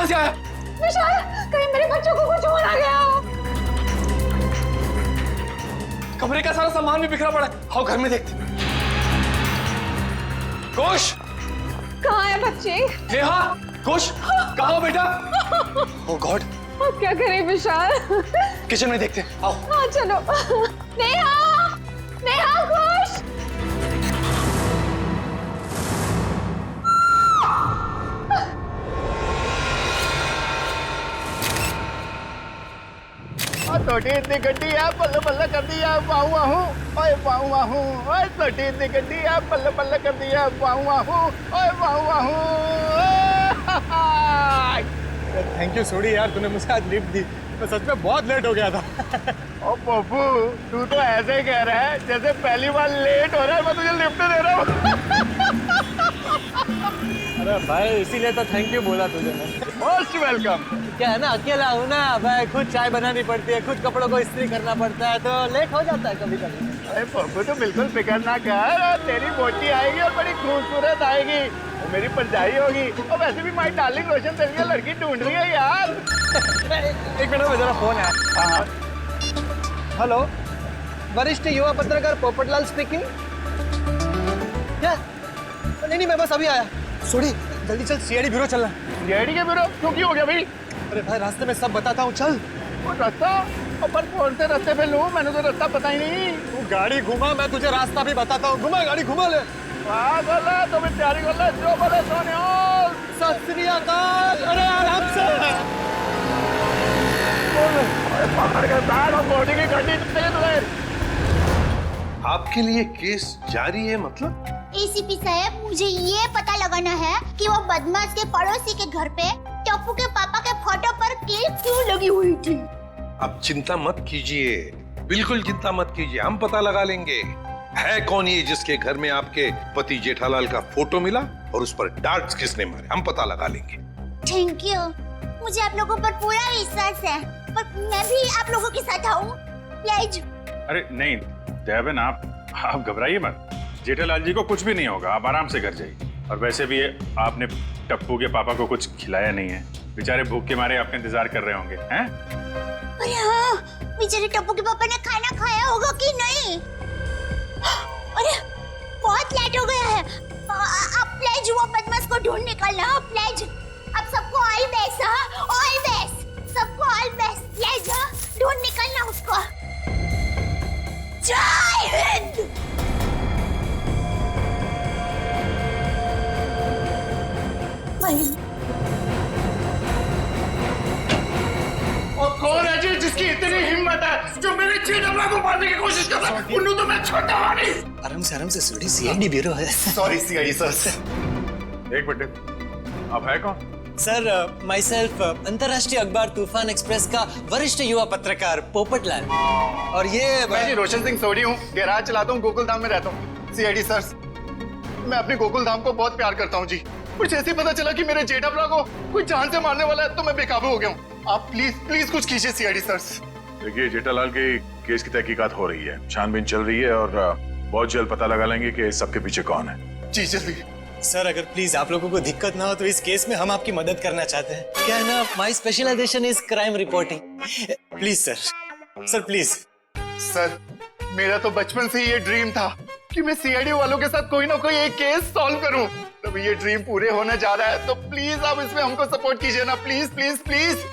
कहां से आया? विशाल, कहीं मेरे बच्चों को कुछ हो ना गया। कमरे का सारा सामान भी बिखरा पड़ा है। आओ घर में देखते। कुश, कहाँ है बच्चे? नेहा, कुश, कहाँ हो बेटा? ओह गॉड, अब क्या करें विशाल? किचन में देखते हैं। आओ। हाँ चलो। नेहा, नेहा, कुश। छोटी इतनी गड्डी है पल्ले पल्ले कर दिया पाऊँ आहू ओए पाऊँ आहू ओए छोटी इतनी गड्डी है पल्ले पल्ले कर दिया पाऊँ आहू ओए पाऊँ आहू। थैंक यू सोडी यार, तूने मुझे आज लिफ्ट दी। मैं सच में बहुत लेट हो गया था। ओ पप्पू, तू तो ऐसे ही कह रहा है जैसे पहली बार लेट हो रहा है मैं तुझे लिफ्ट दे रहा हूँ। अरे भाई इसीलिए तो थैंक यू बोला तुझे मैं। Most welcome. क्या है ना, अकेला हूँ ना भाई, खुद चाय बनानी पड़ती है, खुद कपड़ों को इस्त्री करना पड़ता है, तो लेट हो जाता है कभी कभी। अरे पप्पू तो बिल्कुल फिक्र ना कर, तेरी बोटी आएगी और बड़ी खूबसूरत आएगी, वो मेरी परछाई होगी। और वैसे भी माय डार्लिंग रोशन तेरे लिए लड़की ढूंढ रही है यार। एक मिनट में जरा फोन है। हाँ हेलो, वरिष्ठ युवा पत्रकार पोपटलाल स्पीकिंग। क्या? नहीं मैं बस अभी आया। सोडी जल्दी चल, सीआईडी ब्यूरो चलना। सीआईडी के ब्यूरो क्यों, की हो गया भाई? अरे भाई रास्ते में सब बताता हूँ, चल। वो रास्ता पर कौन से रास्ते पे लूं, मैंने तो रास्ता पता ही नहीं। तू गाड़ी घुमा, मैं तुझे रास्ता भी बताता हूँ। घुमा गाड़ी, घुमा ले। हाँ बोला तो मैं तैयारी कर ला, जो बोले सोने। सत श्री अकाल। अरे आराम से। पकड़ के बैठ और बॉडी की गड्डी तेज। आपके लिए केस जारी है मतलब? एसीपी साहब, मुझे ये पता लगाना है कि वो बदमाश के पड़ोसी के घर पे टप्पू के पापा के फोटो पर क्लिप क्यों लगी हुई थी। अब चिंता मत कीजिए, बिल्कुल चिंता मत कीजिए, हम पता लगा लेंगे है कौन ये जिसके घर में आपके पति जेठालाल का फोटो मिला और उस पर डार्ट्स किसने मारे, हम पता लगा लेंगे। थैंक यू, मुझे आप लोगों पर पूरा विश्वास है, पर मैं भी आप लोगों के साथ आऊँ प्लीज। अरे नहीं देवन, आप घबराइए मत, जेठालाल जी को कुछ भी नहीं होगा, आप आराम से घर जाइए। और वैसे भी आपने टप्पू के पापा को कुछ खिलाया नहीं है, बेचारे भूख के मारे आपका इंतजार कर रहे होंगे हैं? अरे हाँ, बेचारे टप्पू के पापा ने खाना खाया होगा कि नहीं? अरे बहुत लेट हो गया है, आप प्लीज वो बदमाश को ढूंढ निकालना प्लीज। आप सबको ऑल बेस्ट, हाँ ऑल बेस्ट, सबको ऑल बेस्ट प्लीज, हाँ ढूंढ निकालना उसको। जय हिंद। और कौन है जी जिसकी इतनी हिम्मत है जो मेरे जेठालाल को मारने की कोशिश कर रहा है? उन्हें तो मैं छोड़ता नहीं। आराम से सोडी, सीआईडी ब्यूरो है। Sorry CID sir. एक मिनट, आप है कौन? सर माई सेल्फ, अंतर्राष्ट्रीय अखबार तूफान एक्सप्रेस का वरिष्ठ युवा पत्रकार पोपटलाल। और ये मैं जी रोशन सिंह सोडी हूँ, गैराज चलाता हूँ, गोकुल धाम में रहता हूँ। सीआईडी सर, मैं अपने गोकुल धाम को बहुत प्यार करता हूँ जी। कुछ ऐसे पता चला कि मेरे जेठालाल को कोई जान से मारने वाला है तो मैं बेकाबू हो गया हूँ। आप प्लीज कुछ कीजिए सीआईडी सर। देखिए, जेठालाल के केस की तहकीकात हो रही है, छानबीन चल रही है और बहुत जल्द पता लगा लेंगे कि इस सबके पीछे कौन है। जी जल्दी। सर अगर प्लीज आप लोगों को दिक्कत ना हो तो इस केस में हम आपकी मदद करना चाहते हैं। क्या है ना, my specialization is crime reporting. Please sir please. Sir मेरा तो बचपन से ये ड्रीम था कि मैं सीआईडी वालों के साथ कोई ना कोई एक केस सॉल्व करूं। तो ये ड्रीम पूरे होने जा रहा है, तो प्लीज आप इसमें हमको सपोर्ट कीजिए ना, प्लीज प्लीज प्लीज।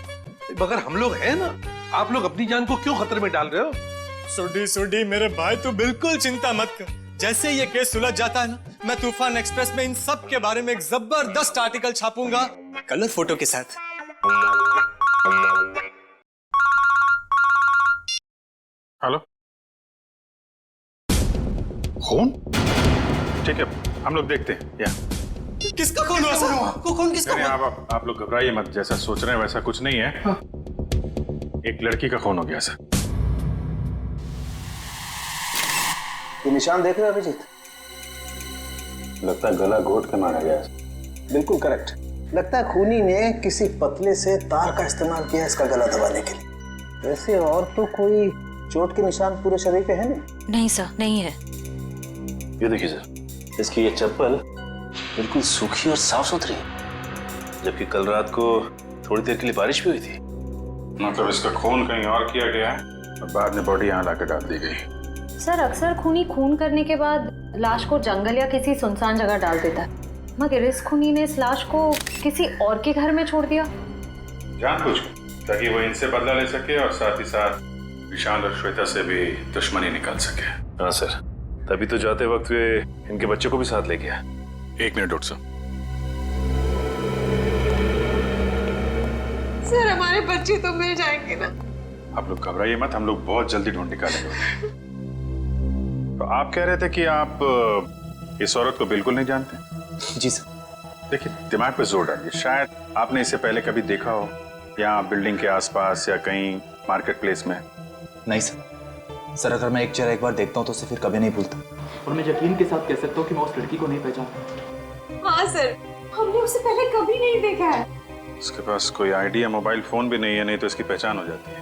मगर हम लोग हैं ना, आप लोग अपनी जान को क्यों खतरे में डाल रहे हो? सोडी मेरे भाई, तू बिल्कुल चिंता मत कर। जैसे ये केस सुलझ जाता है ना, मैं तूफान एक्सप्रेस में इन सब के बारे में एक जबरदस्त आर्टिकल छापूंगा, कलर फोटो के साथ। हेलो, खून? ठीक है, हम लोग देखते हैं। या किसका खून हुआ सर? खून किसका हुआ? आप लोग घबराइए मत, जैसा सोच रहे हैं वैसा कुछ नहीं है। हाँ। एक लड़की का खून हो गया सर। ये निशान देख रहे हो अभिजीत? लगता है गला घोट के मारा गया। बिल्कुल करेक्ट। लगता है खूनी ने किसी पतले से तार का इस्तेमाल किया इसका गला दबाने के लिए। वैसे और तो कोई चोट के निशान पूरे शरीर पे है नहीं? नहीं सर, नहीं है। ये देखिए सर, इसकी ये चप्पल बिल्कुल सूखी और साफ सुथरी है, जबकि कल रात को थोड़ी देर के लिए बारिश भी हुई थी। मतलब इसका खून कहीं और किया गया है और बाद में बॉडी यहाँ लाकर डाल दी गई। सर अक्सर खूनी खून करने के बाद लाश को जंगल या किसी सुनसान जगह डाल देता है, मगर इस खूनी ने इस लाश को किसी और के घर में छोड़ दिया। जानबूझकर, ताकि वो इनसे बदला ले सके और साथ ही साथ निशांत और श्वेता से भी दुश्मनी निकल सके। हाँ सर, तभी तो जाते वक्त वे इनके बच्चों को भी साथ ले गया। 1 मिनट डॉक्टर साहब। सर हमारे बच्चे तो मिल जाएंगे ना? आप लोग घबराइए मत, हम लोग बहुत जल्दी ढूंढ निकालेंगे। तो आप कह रहे थे कि आप इस औरत को बिल्कुल नहीं जानते? जी सर। देखिए, दिमाग पे जोर डालिए। शायद आपने इसे पहले कभी देखा हो, या बिल्डिंग के आसपास या कहीं मार्केट प्लेस में। नहीं सर, अगर मैं एक चेहरा एक बार देखता हूँ तो उसे फिर कभी नहीं भूलता। और मैं यकीन के साथ कह सकता हूँ कि मैं उस लड़की को नहीं पहचानता। हाँ सर, हमने उसे पहले कभी नहीं देखा है। उसके पास कोई आईडी या मोबाइल फोन भी नहीं है, नहीं तो इसकी पहचान हो जाती है।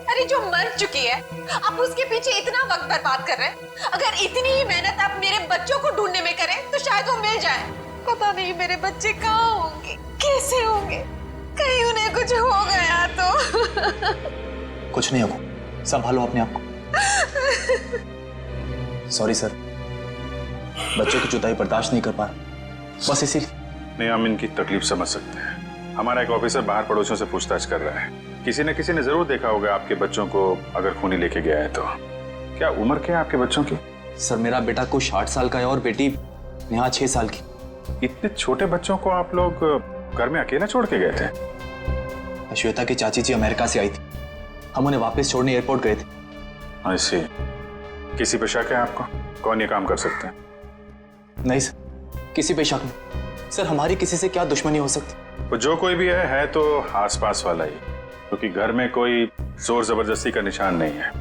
अरे जो मर चुकी है, आप उसके पीछे इतना वक्त बर्बाद कर रहे हैं। अगर इतनी ही मेहनत आप मेरे बच्चों को ढूंढने में करें तो शायद वो मिल जाए। पता नहीं मेरे बच्चे कहाँ होंगे, कैसे होंगे, कहीं उन्हें कुछ हो गया तो। कुछ नहीं होगा, संभालो अपने आप को। सॉरी सर, बच्चों की जुदाई बर्दाश्त नहीं कर पा रहा, बस इसी। नहीं, हम इनकी तकलीफ समझ सकते हैं। हमारा एक ऑफिसर बाहर पड़ोसियों से पूछताछ कर रहा है। किसी न किसी ने जरूर देखा होगा आपके बच्चों को, अगर खूनी लेके गया है तो। क्या उम्र क्या है आपके बच्चों की? सर मेरा बेटा कुछ 60 साल का है और बेटी नेहा 6 साल की। इतने छोटे बच्चों को आप लोग घर में अकेला छोड़ के गए थे? श्वेता की चाची जी अमेरिका से आई थी, हम उन्हें वापस छोड़ने एयरपोर्ट गए थे। ऐसे किसी पे शक है आपको? कौन ये काम कर सकते हैं? नहीं सर, किसी पे शक नहीं। सर हमारी किसी से क्या दुश्मनी हो सकती? वो जो कोई भी है तो आसपास वाला ही, क्योंकि घर में कोई जोर जबरदस्ती का निशान नहीं है।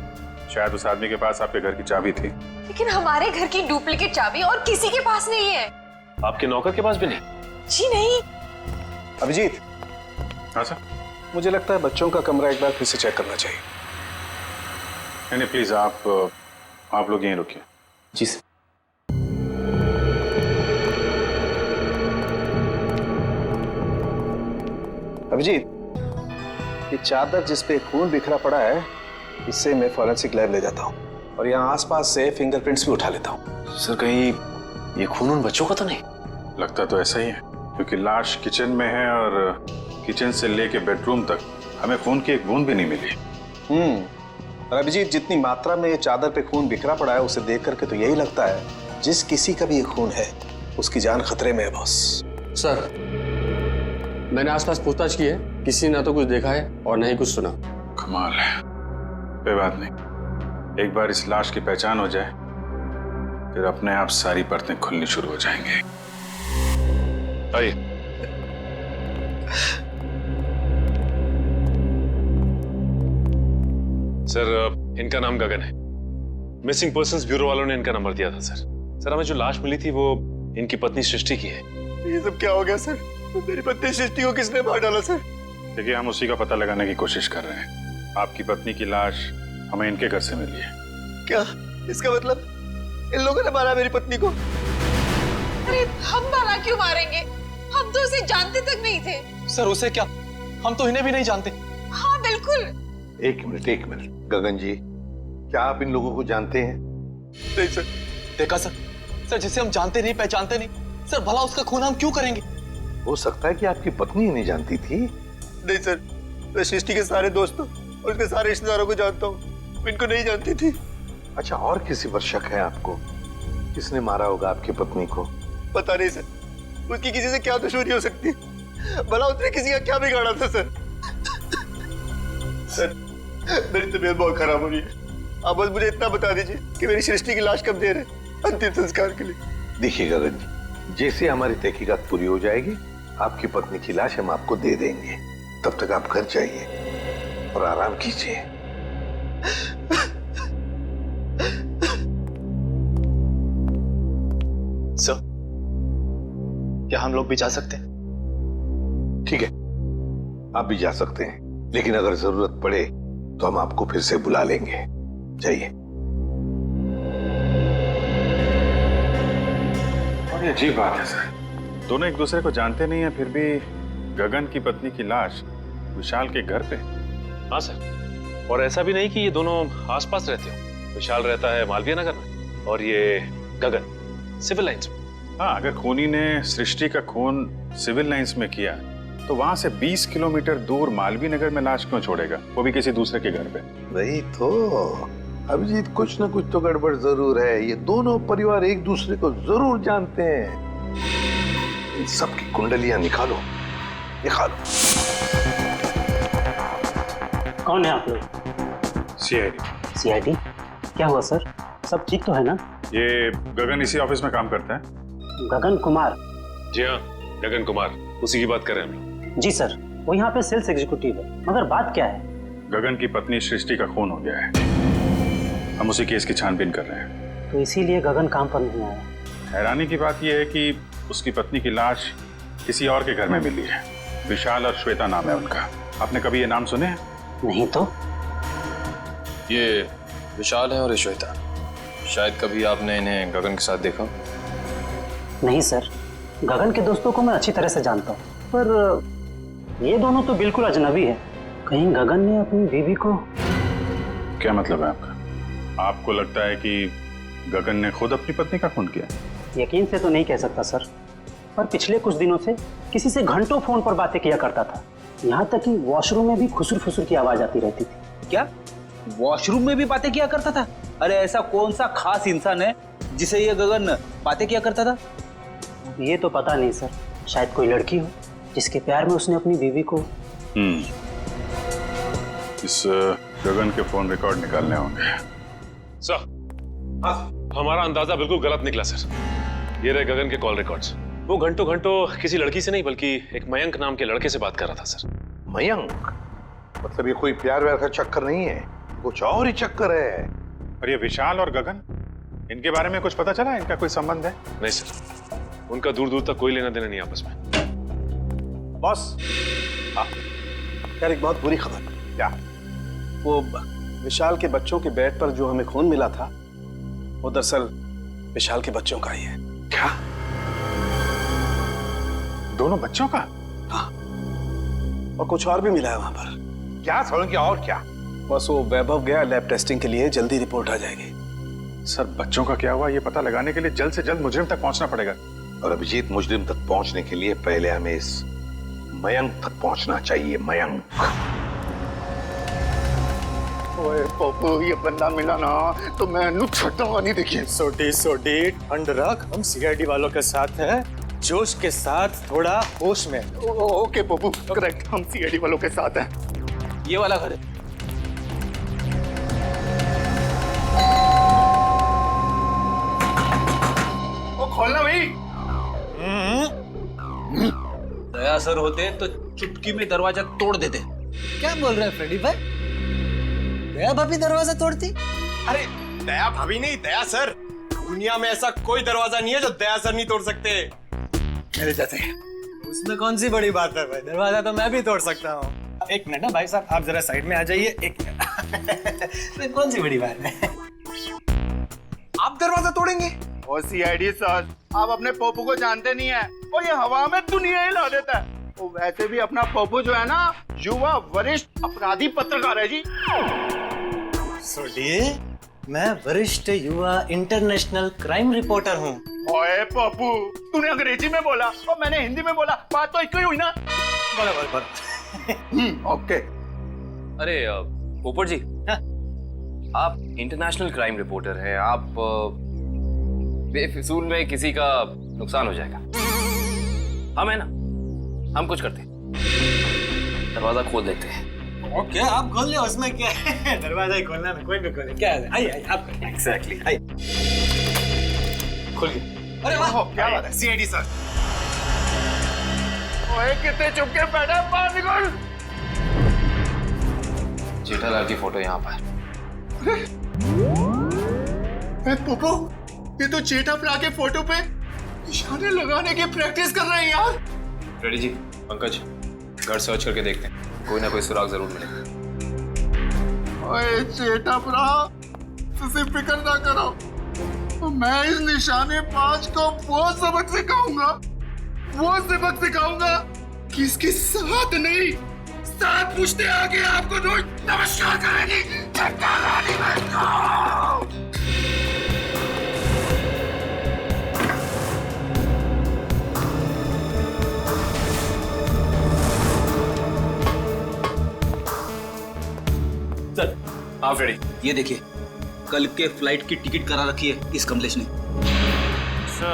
शायद उस आदमी के पास आपके घर की चाबी थी। लेकिन हमारे घर की डुप्लीकेट चाबी और किसी के पास नहीं है। आपके नौकर के पास भी नहीं? जी नहीं। अभिजीत। हाँ सर। मुझे लगता है बच्चों का कमरा एक बार फिर से चेक करना चाहिए। नहीं प्लीज, आप लोग यहीं रुकिए। जी सर। अभिजीत, ये चादर जिस पे खून बिखरा पड़ा है, इससे मैं फॉरेंसिक लैब ले जाता हूँ और यहाँ आसपास से फिंगरप्रिंट्स भी उठा लेता हूँ। सर कहीं ये खून उन बच्चों का तो नहीं? लगता तो ऐसा ही है, क्योंकि लाश किचन में है और किचन से लेके बेडरूम तक हमें खून की एक बूंद भी नहीं मिली। और अभिजीत, जितनी मात्रा में ये चादर पे खून बिखरा पड़ा है, उसे देख करके तो यही लगता है जिस किसी का भी ये खून है उसकी जान खतरे में है बॉस। सर मैंने आसपास पूछताछ की है, किसी ने ना तो कुछ देखा है और ना ही कुछ सुना। कमाल है। कोई बात नहीं, एक बार इस लाश की पहचान हो जाए फिर अपने आप सारी परतें खुलनी शुरू हो जाएंगी। आइए। सर इनका नाम गगन है। मिसिंग पर्संस ब्यूरो वालों ने इनका नंबर दिया था सर। सर हमें जो लाश मिली थी वो इनकी पत्नी सृष्टि की है। ये सब क्या हो गया सर? मेरी पत्नी सृष्टि को किसने मार डाला सर? देखिए, हम उसी का पता लगाने की कोशिश कर रहे हैं। आपकी पत्नी की लाश हमें इनके घर से मिली है। क्या इसका मतलब इन लोगों ने मारा मेरी पत्नी को? अरे हम भला क्यों मारेंगे? हम तो उसे जानते तक नहीं थे। सर उसे क्या, हम तो इन्हें भी नहीं जानते। हाँ बिल्कुल। एक मिनट गगन जी, क्या आप इन लोगों को जानते हैं? नहीं सर। देखा सर, जिसे हम जानते नहीं पहचानते नहीं, सर भला उसका खून हम क्यों करेंगे? हो सकता है कि आपकी पत्नी नहीं जानती थी। नहीं सर, मैं सृष्टि के सारे दोस्तों और उसके सारे रिश्तेदारों को जानता हूँ, इनको नहीं जानती थी। अच्छा, और किसी पर शक है आपको? किसने मारा होगा आपकी पत्नी को? पता नहीं सर, उसकी किसी से क्या दुश्मनी हो सकती है? भला उसने किसी का क्या बिगाड़ा था सर? सर मेरी तबीयत बहुत खराब हो रही है, आप बस मुझे इतना बता दीजिए कि मेरी सृष्टि की लाश कब दे रहे अंतिम संस्कार के लिए। देखिए गगन जी, जैसे हमारी तहकीकात पूरी हो जाएगी आपकी पत्नी की लाश हम आपको दे देंगे। तब तक आप घर जाइए और आराम कीजिए। सर क्या हम लोग भी जा सकते हैं? ठीक है, आप भी जा सकते हैं, लेकिन अगर जरूरत पड़े तो हम आपको फिर से बुला लेंगे। जाइए। बड़ी अजीब बात है सर, दोनों एक दूसरे को जानते नहीं है फिर भी गगन की पत्नी की लाश विशाल के घर पे? हाँ सर, और ऐसा भी नहीं कि ये दोनों आसपास रहते हो। विशाल रहता है मालवीय नगर में और ये गगन सिविल लाइंस में। हाँ, अगर खूनी ने सृष्टि का खून सिविल लाइंस में किया तो वहां से 20 किलोमीटर दूर मालवीय नगर में लाश क्यों छोड़ेगा, वो भी किसी दूसरे के घर पे? वही तो अभिजीत, कुछ ना कुछ तो गड़बड़ जरूर है। ये दोनों परिवार एक दूसरे को जरूर जानते हैं। इन सबकी कुंडलियां निकालो, निकालो। कौन है आप लोग? सीआईडी। सीआईडी? क्या हुआ सर? सब ठीक तो है ना? ये गगन इसी ऑफिस में काम करता है? गगन कुमार? जी हाँ, गगन कुमार, उसी की बात कर रहे हैं हम लोग। जी सर, वो यहाँ पे सेल्स एग्जीक्यूटिव है। मगर बात क्या है? गगन की पत्नी सृष्टि का खून हो गया है, हम उसी केस की छानबीन कर रहे हैं। तो इसीलिए गगन काम पर नहीं आया। हैरानी की बात यह है कि उसकी पत्नी की लाश किसी और के घर में मिली है। विशाल और श्वेता नाम है उनका। आपने कभी ये नाम सुने हैं? नहीं तो। ये विशाल है और ये श्वेता। शायद कभी आपने इन्हें गगन के साथ देखा? नहीं सर, गगन के दोस्तों को मैं अच्छी तरह से जानता हूँ, पर ये दोनों तो बिल्कुल अजनबी है। कहीं गगन ने अपनी बीवी को... क्या मतलब है आपका? आपको लगता है कि गगन ने खुद अपनी पत्नी का खून किया? यकीन से तो नहीं कह सकता सर, पर पिछले कुछ दिनों से किसी से घंटों फोन पर बातें किया करता था। यहाँ तक कि वॉशरूम में भी खुसुर फुसुर की आवाज आती रहती थी। क्या वॉशरूम में भी बातें किया करता था? अरे ऐसा कौन सा खास इंसान है जिसे ये गगन बातें किया करता था? ये तो पता नहीं सर, शायद कोई लड़की हो जिसके प्यार में उसने अपनी बीवी को... इस गगन के फोन रिकॉर्ड निकालने होंगे। सर, हमारा अंदाजा बिल्कुल गलत निकला सर। ये रहे गगन के कॉल रिकॉर्ड्स। वो घंटों घंटों किसी लड़की से नहीं बल्कि एक मयंक नाम के लड़के से बात कर रहा था सर। मयंक? मतलब ये कोई प्यार व्यार का चक्कर नहीं है, कुछ और ही चक्कर है। और ये विशाल और गगन, इनके बारे में कुछ पता चला? इनका कोई संबंध है? नहीं सर, उनका दूर दूर तक कोई लेना देना नहीं आपस में। बॉस, यार एक बहुत बुरी खबर। क्या? वो विशाल के बच्चों के बेड पर जो हमें खून मिला था, वो दरअसल विशाल के बच्चों का ही है। क्या? दोनों बच्चों का? हाँ, और कुछ और भी मिला है वहां पर। क्या समझ गया? और क्या? बस वो वैभव गया लैब टेस्टिंग के लिए, जल्दी रिपोर्ट आ जाएगी। सर, बच्चों का क्या हुआ ये पता लगाने के लिए जल्द से जल्द मुजरिम तक पहुंचना पड़ेगा। और अभिजीत, मुजरिम तक पहुंचने के लिए पहले हमें इस मयंक तक पहुंचना चाहिए। मयंक। ओए पप्पू, ये बंदा मिला ना तो मैं नुकसान नहीं। देखिए सोटी ठंड रख, हम सीआईडी वालों के साथ हैं, जोश के साथ, थोड़ा होश में। ओके पप्पू, करेक्ट, हम सीआईडी वालों के साथ हैं। ये वाला घर है। ओ खोलना भाई। दया सर होते तो चुटकी में दरवाजा तोड़ देते। क्या बोल रहे हैं फ्रेडी भाई? दया भाभी दरवाजा तोड़ती? अरे दया भाभी नहीं, दया सर। दुनिया में ऐसा कोई दरवाजा नहीं है जो दया सर नहीं तोड़ सकते। मेरे जैसे। उसमें कौन सी बड़ी बात है भाई, दरवाजा तो मैं भी तोड़ सकता हूँ। एक मिनट ना भाई साहब, आप जरा साइड में आ जाइए। एक मिनट। कौन सी बड़ी बात है? आप दरवाजा तोड़ेंगे? ओ सीआईडी सर, आप अपने पप्पू को जानते नहीं है, और ये हवा में दुनिया हिला देता है। वो वैसे भी अपना पप्पू जो है ना, युवा वरिष्ठ अपराधी पत्रकार है जी। सोडी, मैं वरिष्ठ युवा इंटरनेशनल क्राइम रिपोर्टर हूँ। ओए पप्पू, तूने अंग्रेजी में बोला और मैंने हिंदी में बोला, बात तो एक ही हुई ना। बराबर। ओके। अरे पोपट जी, आप इंटरनेशनल क्राइम रिपोर्टर हैं। आप बेफिजूल में किसी का नुकसान हो जाएगा। हम है ना, हम कुछ करते हैं, दरवाजा खोल देते हैं। ओके, आप खोल ले, उसमें क्या है? दरवाजा ही खोलना है, कोई भी खोले। क्या है? आइए आप। एग्जैक्टली। आइए। खुल गया। अरे वाह, क्या बात है सीआईडी सर। ओए कितने चुप के बैठा, बाहर निकल। जेठालाल की फोटो यहाँ पर। पप्पू, ये तो जेठालाल के फोटो पे निशाने लगाने की प्रैक्टिस कर रहे हैं यार। रेडी जी, पंकज, घर सर्च करके देखते हैं, कोई ना कोई सुराग जरूर मिलेगा। ओए जेठालाल, तुझे फिक्र ना करो, तो मैं इस निशाने बाज को वो सबक सिखाऊंगा किसके साथ नहीं, साथ पूछते आगे आपको रोज नमस्कार करेंगे। सर आप रेडी? ये देखिए, कल के फ्लाइट की टिकट करा रखी है इस कमलेश ने। अच्छा,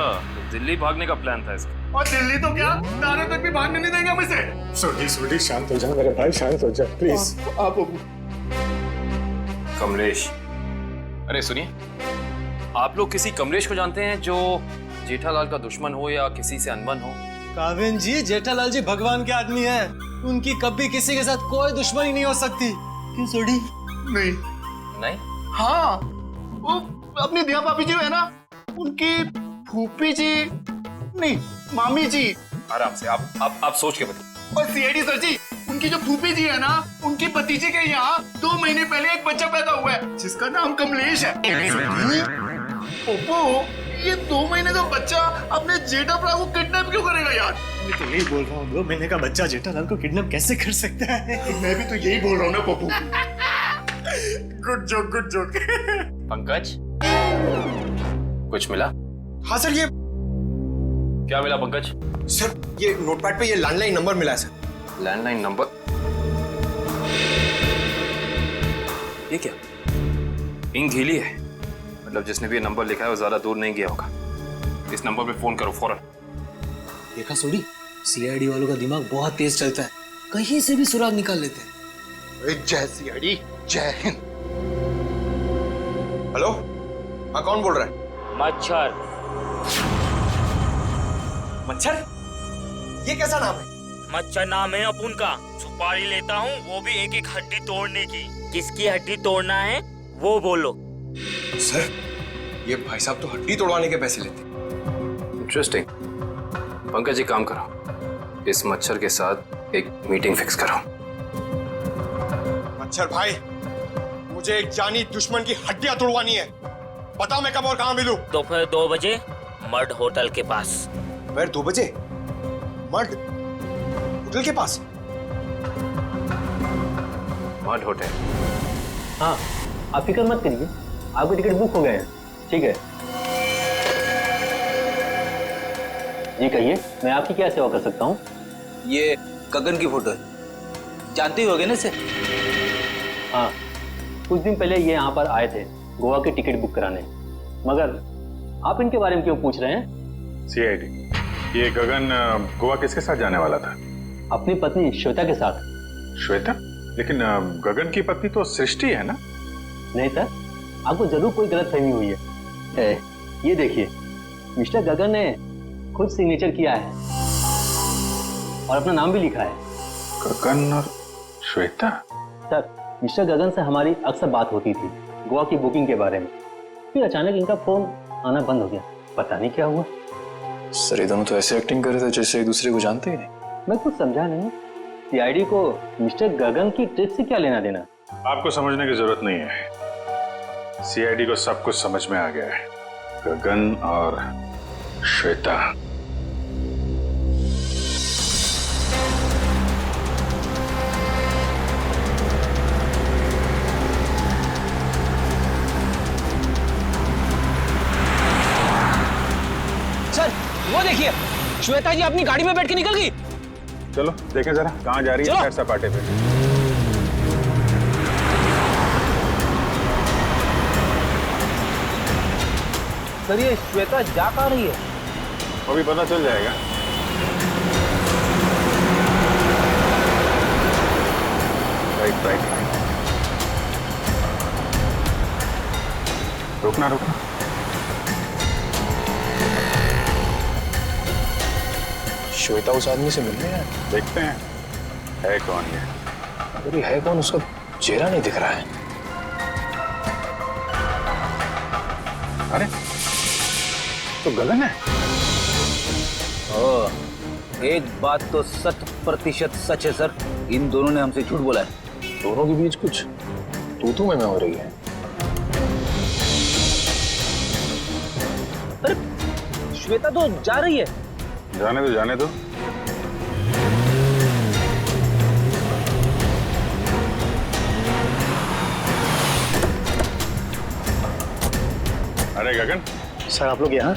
दिल्ली भागने का प्लान था इसका। और दिल्ली तो क्या, नारे तक भी भागने नहीं देंगे हम इसे। सोडी शांत हो जा मेरे भाई, शांत हो जा प्लीज। आप कमलेश, अरे सुनिए, आप लोग किसी कमलेश को जानते हैं जो जेठालाल का दुश्मन हो या किसी से अनबन हो? काबिन जी, जेठालाल जी भगवान के आदमी हैं। उनकी कभी किसी के साथ कोई दुश्मनी नहीं हो सकती। क्यों सोडी? नहीं। नहीं? हाँ, वो अपनी दिया भाभी जी है ना, उनकी फूफी जी नहीं, मामी जी। आराम से, आप सोच के बताइए। और सीआईडी सर जी, उनकी जो फूफी जी है ना, उनकी भतीजे के यहाँ 2 महीने पहले एक बच्चा पैदा हुआ है जिसका नाम कमलेश है। ओप्पो, ये 2 महीने का बच्चा अपने जेठा भरा को किडनैप क्यों करेगा यार? मैं तो यही बोल रहा हूँ, 2 महीने का बच्चा जेठालाल को किडनैप कैसे कर सकता है? मैं भी तो यही बोल रहा हूँ ना Pappu. Good joke, good joke. Pankaj, कुछ मिला? हाँ सर, ये क्या मिला पंकज? सर, ये नोटपैड पे ये लैंडलाइन नंबर मिला है सर। Landline number? ये क्या? इंक गीली है, मतलब जिसने भी ये नंबर लिखा है वो ज्यादा दूर नहीं गया होगा। इस नंबर पे फोन करो फौरन। देखा सोडी, सीआईडी वालों का दिमाग बहुत तेज चलता है, कहीं से भी सुराग निकाल लेते हैं। जय सीआईडी, जय हिंद। हेलो, हाँ कौन बोल रहा है? मच्छर। मच्छर? ये कैसा नाम है? मच्छर नाम है अपुन का। सुपारी लेता हूँ, वो भी एक एक हड्डी तोड़ने की। किसकी हड्डी तोड़ना है वो बोलो। सर, ये भाई साहब तो हड्डी तोड़वाने के पैसे लेते। इंटरेस्टिंग। पंकज जी काम करो, इस मच्छर के साथ एक मीटिंग फिक्स करो। मच्छर भाई, मुझे एक जानी दुश्मन की हड्डियां तोड़वानी है। बताओ मैं कब और कहाँ मिलूं? दोपहर 2 बजे मर्ड होटल के पास। दोपहर 2 बजे मर्ड होटल के पास? Mud hotel? हाँ, आप फिक्र मत करिए, आपके टिकट बुक हो गए हैं। ठीक है जी, कहिए मैं आपकी क्या सेवा कर सकता हूँ? ये गगन की फोटो है, जानते ही होगे ना इसे? हाँ, कुछ दिन पहले ये यहाँ पर आए थे गोवा की टिकट बुक कराने, मगर आप इनके बारे में क्यों पूछ रहे हैं? सीआईडी, ये गगन गोवा किसके साथ जाने वाला था? अपनी पत्नी श्वेता के साथ। श्वेता? लेकिन गगन की पत्नी तो सृष्टि है ना? नहीं सर, आपको जरूर कोई गलतफहमी हुई है। ये देखिए, मिस्टर गगन ने खुद सिग्नेचर किया है और अपना नाम भी लिखा है। गगन और श्वेता? सर, मिस्टर गगन से हमारी अक्सर बात होती थी गोवा की बुकिंग के बारे में, फिर अचानक इनका फोन आना बंद हो गया, पता नहीं क्या हुआ। सर, ये दोनों तो ऐसे एक्टिंग कर रहे थे जैसे एक दूसरे को जानते ही नहीं। मैं कुछ समझा नहीं, सीआईडी को मिस्टर गगन की ट्रिप से क्या लेना देना? आपको समझने की जरूरत नहीं है, सीआईडी को सब कुछ समझ में आ गया है। गगन और श्वेता। सर, वो देखिए, श्वेता जी अपनी गाड़ी में बैठ के निकल गई। चलो देखें जरा कहाँ जा रही है सैर सपाटे पे। सर, ये श्वेता जा कहाँ रही है? अभी पता चल जाएगा। राइट राइट राइट, रुकना रुकना। श्वेता उस आदमी से मिलने हैं, देखते हैं है कौन ये। अरे है कौन, उसका चेहरा नहीं दिख रहा है। अरे तो गगन है। एक बात तो 100% सच है सर, इन दोनों ने हमसे झूठ बोला है। दोनों के बीच कुछ तू में हो रही है। अरे श्वेता तो जा रही है। जाने दो जाने दो। अरे गगन, सर आप लोग यहाँ?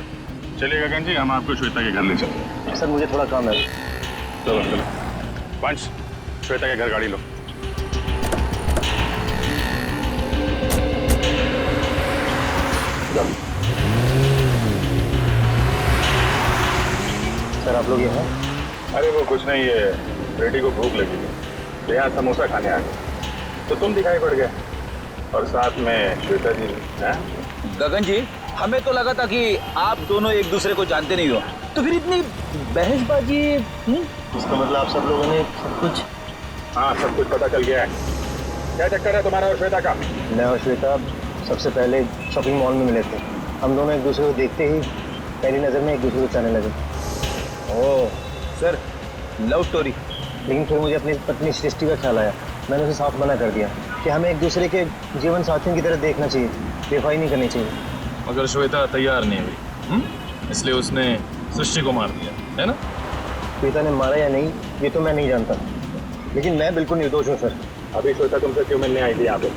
चलिए गगन जी, हम आपको श्वेता के घर ले चलते हैं। सर मुझे थोड़ा काम है। चलो चलो। पंच, श्वेता के घर गाड़ी लो। सर आप लोग यहाँ? अरे वो कुछ नहीं, है बेटी को भूख लगी थी, यहाँ समोसा खाने आ गए तो तुम दिखाई पड़ गए, और साथ में श्वेता जी। गगन जी, हमें तो लगा था कि आप दोनों एक दूसरे को जानते नहीं हो, तो फिर इतनी बहसबाजी। इसका मतलब आप सब लोगों ने सब कुछ? हाँ, सब कुछ पता चल गया है। क्या चक्कर है तुम्हारा और श्वेता का? मैं और श्वेता सबसे पहले शॉपिंग मॉल में मिले थे। हम दोनों एक दूसरे को देखते ही पहली नज़र में एक दूसरे को चाहने लगे। Oh sir, love story. लेकिन फिर मुझे अपनी पत्नी सृष्टि का ख्याल आया। मैंने उसे साफ मना कर दिया कि हमें एक दूसरे के जीवन साथियों की तरह देखना चाहिए, बेवफाई नहीं करनी चाहिए। मगर श्वेता तैयार नहीं हुई, इसलिए उसने सृष्टि को मार दिया, है ना? श्वेता ने मारा या नहीं ये तो मैं नहीं जानता, लेकिन मैं बिल्कुल निर्दोष हूँ सर। अभी श्वेता तुमसे क्यों मिलने आई थी यहाँ पे?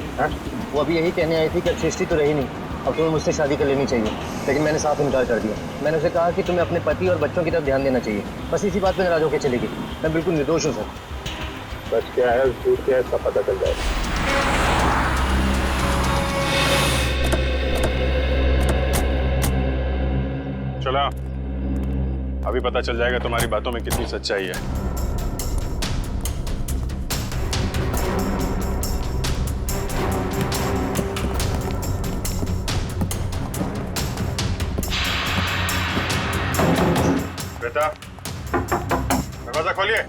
वो अभी यही कहने आई थी कि अब सृष्टि तो रही नहीं, अब तुम्हें मुझसे शादी कर लेनी चाहिए। लेकिन मैंने साफ इनकार कर दिया। मैंने उसे कहा कि तुम्हें अपने पति और बच्चों की तरफ ध्यान देना चाहिए। बस इसी बात पर नाराज होकर चली गई। मैं बिल्कुल निर्दोष हूँ सर। सच क्या है झूठ क्या है इसका पता चल जाएगा। चलो, अभी पता चल जाएगा तुम्हारी बातों में कितनी सच्चाई है। बेटा, दरवाजा खोलिए।